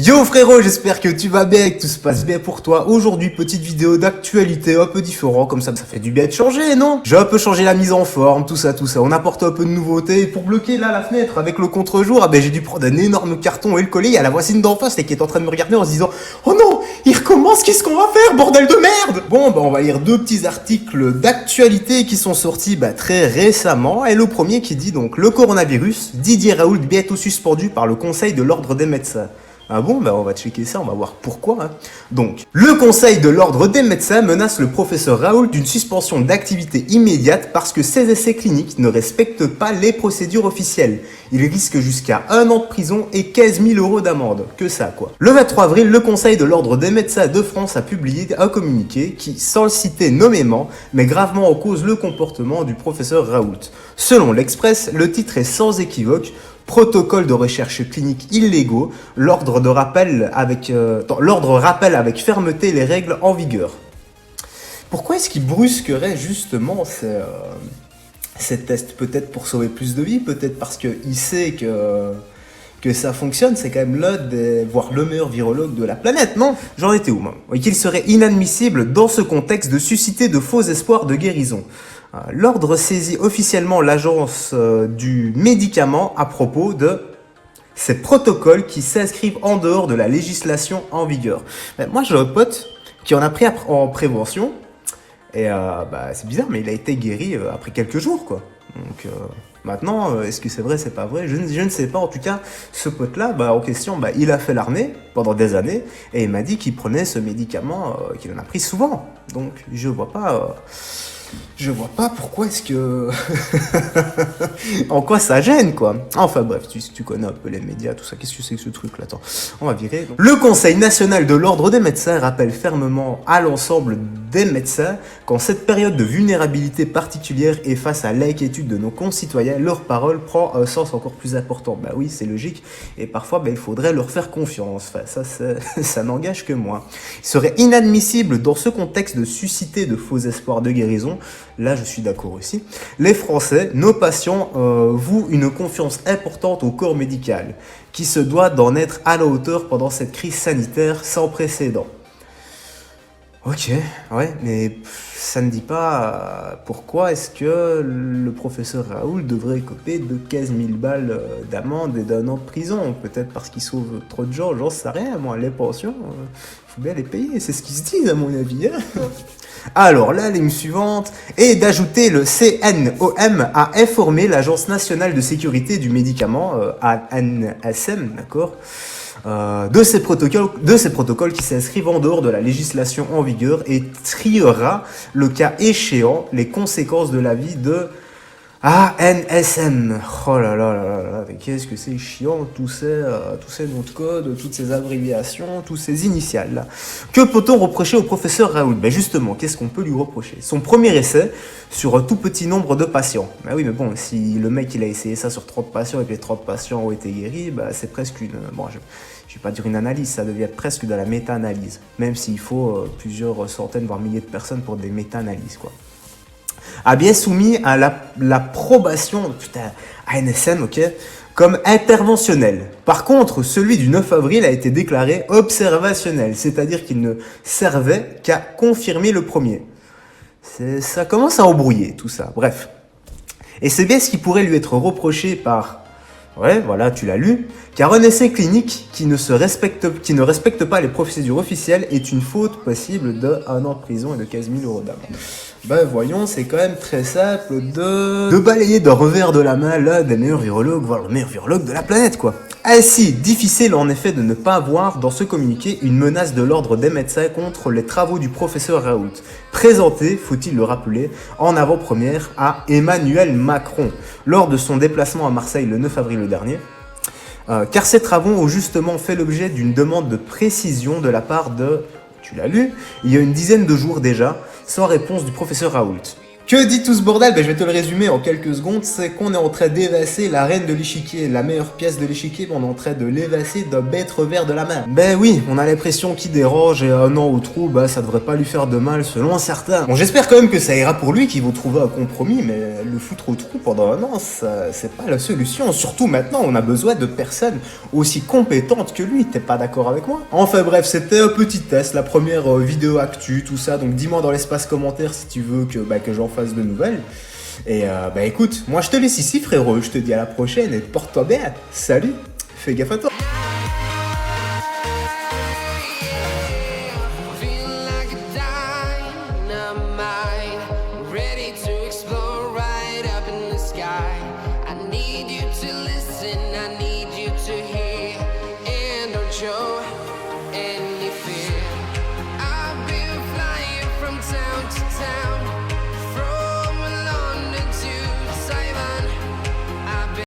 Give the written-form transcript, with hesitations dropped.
Yo frérot, j'espère que tu vas bien et que tout se passe bien pour toi. Aujourd'hui, petite vidéo d'actualité un peu différent, comme ça fait du bien de changer, non? J'ai un peu changé la mise en forme, tout ça. On apporte un peu de nouveauté. Et pour bloquer là la fenêtre avec le contre-jour, j'ai dû prendre un énorme carton et le coller. Il y a la voisine d'en face qui est en train de me regarder en se disant « Oh non, il recommence, qu'est-ce qu'on va faire, bordel de merde ?» Bon, on va lire deux petits articles d'actualité qui sont sortis très récemment. Et le premier qui dit donc « Le coronavirus, Didier Raoult bientôt suspendu par le Conseil de l'Ordre des médecins ». Ah bon, on va checker ça, on va voir pourquoi. Donc, le Conseil de l'Ordre des médecins menace le professeur Raoult d'une suspension d'activité immédiate parce que ses essais cliniques ne respectent pas les procédures officielles. Il risque jusqu'à 1 an de prison et 15 000 € d'amende. Que ça, quoi. Le 23 avril, le Conseil de l'Ordre des médecins de France a publié un communiqué qui, sans le citer nommément, met gravement en cause le comportement du professeur Raoult. Selon l'Express, le titre est sans équivoque. Protocole de recherche clinique illégaux, l'ordre rappelle avec fermeté les règles en Pourquoi est-ce qu'il brusquerait justement ces tests? Peut-être pour sauver plus de vies, peut-être parce qu'il sait que ça fonctionne, c'est quand même voire le meilleur virologue de la planète, non? J'en étais où, moi? Oui, qu'il serait inadmissible dans ce contexte de susciter de faux espoirs de guérison. L'ordre saisit officiellement l'agence du médicament à propos de ces protocoles qui s'inscrivent en dehors de la législation en vigueur. Moi, j'ai un pote qui en a pris en prévention et c'est bizarre, mais il a été guéri après quelques jours, quoi. Donc maintenant, est-ce que c'est vrai, c'est pas vrai? Je ne sais pas. En tout cas, ce pote-là, en question, il a fait l'armée pendant des années et il m'a dit qu'il prenait ce médicament, qu'il en a pris souvent. Donc, je vois pas pourquoi est-ce que... en quoi ça gêne, quoi. Enfin bref, tu connais un peu les médias, tout ça. Qu'est-ce que c'est que ce truc là? Attends, on va virer. Le Conseil national de l'Ordre des médecins rappelle fermement à l'ensemble des médecins qu'en cette période de vulnérabilité particulière et face à l'inquiétude de nos concitoyens, leur parole prend un sens encore plus important. Oui, c'est logique. Et parfois, il faudrait leur faire confiance. Enfin, ça n'engage que moi. Il serait inadmissible dans ce contexte de susciter de faux espoirs de guérison. Là, je suis d'accord aussi. Les Français, nos patients, vouent une confiance importante au corps médical, qui se doit d'en être à la hauteur pendant cette crise sanitaire sans précédent. Ok, ouais, mais ça ne dit pas pourquoi est-ce que le professeur Raoult devrait écoper de 15 000 balles d'amende et d'1 an de prison. Peut-être parce qu'il sauve trop de gens, j'en sais rien, moi, les pensions, faut bien les payer, c'est ce qu'ils se disent à mon avis. Alors, la ligne suivante est d'ajouter le CNOM a informé l'Agence nationale de sécurité du médicament, ANSM, d'accord, de ces protocoles qui s'inscrivent en dehors de la législation en vigueur et triera, le cas échéant, les conséquences de l'avis de ANSM. Oh là là là là, mais qu'est-ce que c'est chiant, tous ces noms de code, toutes ces abréviations, tous ces initiales là. Que peut-on reprocher au professeur Raoult? Justement, qu'est-ce qu'on peut lui reprocher? Son premier essai sur un tout petit nombre de patients. Oui, mais bon, si le mec il a essayé ça sur 30 patients et que les 30 patients ont été guéris, c'est presque une... Bon, je vais pas dire une analyse, ça devient presque de la méta-analyse. Même s'il faut plusieurs centaines, voire milliers de personnes pour des méta-analyses, quoi. A bien soumis à l'approbation, ANSM, ok, comme interventionnel. Par contre, celui du 9 avril a été déclaré observationnel, c'est-à-dire qu'il ne servait qu'à confirmer le premier. Ça commence à embrouiller tout ça, bref. Et c'est bien ce qui pourrait lui être reproché par... Ouais, voilà, tu l'as lu. Car un essai clinique qui ne respecte pas les procédures officielles est une faute possible de 1 an de prison et de 15 000 € d'amende. Voyons, c'est quand même très simple de balayer d'un revers de la main l'un des meilleurs virologues, voire le meilleur virologue de la planète, quoi. Ainsi, difficile en effet de ne pas voir dans ce communiqué une menace de l'ordre des médecins contre les travaux du professeur Raoult, présenté, faut-il le rappeler, en avant-première à Emmanuel Macron, lors de son déplacement à Marseille le 9 avril dernier. Car ces travaux ont justement fait l'objet d'une demande de précision de la part de, tu l'as lu, il y a une dizaine de jours déjà, sans réponse du professeur Raoult. Que dit tout ce bordel? Ben, je vais te le résumer en quelques secondes, c'est qu'on est en train d'évasser la reine de l'échiquier, la meilleure pièce de l'échiquier, on est en train de l'évasser d'un bête revers de la main. Ben oui, on a l'impression qu'il dérange et un an au trou, bah ça devrait pas lui faire de mal selon certains. Bon, j'espère quand même que ça ira pour lui, qu'ils vont trouver un compromis, mais le foutre au trou pendant un an, ça, c'est pas la solution. Surtout maintenant, on a besoin de personnes aussi compétentes que lui, t'es pas d'accord avec moi? Enfin bref, c'était un petit test, la première vidéo actu, tout ça, donc dis-moi dans l'espace commentaire si tu veux que j'en fasse de nouvelles. Et bah écoute, moi je te laisse ici frérot, je te dis à la prochaine et porte-toi bien. Salut, fais gaffe à toi.